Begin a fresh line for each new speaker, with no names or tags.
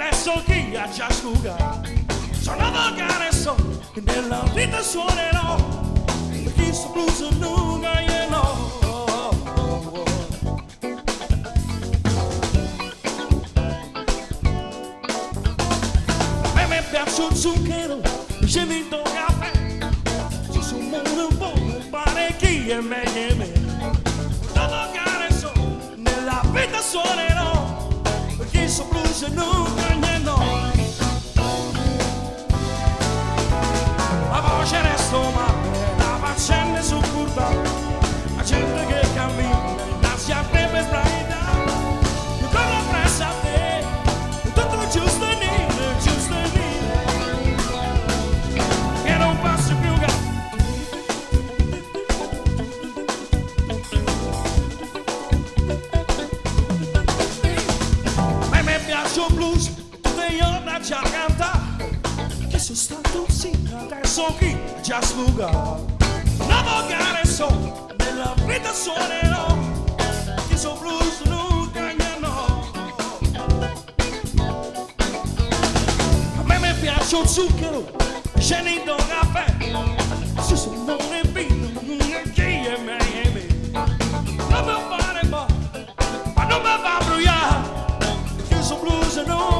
adesso chi ha già sfugato. Sono volgare so che nella vita suonerò, chi sto blues non gagnerò. A me piace un zucchero, c'è vinto caffè, ci sono un po' pare chi è meglio e me. Sono volgare so, nella vita suonerò, chi sto blues non gagnerò. La voce resto male, la faccenda su curva, la gente che cammina, innanzi a te per sbraitare. Io corro presso a te, tutto giusto e nero, che non passo più a me piace un blues, tutte io da già cantare. Sono stato sì, adesso chi già sfugato. La volgare so, nella vita suonerò, chi so blues non cagnerò. A me piace un zucchero, scenito caffè, se sono un vino, chi è meglio. Non mi fare male, ma non mi fa bruciare, chi so blues non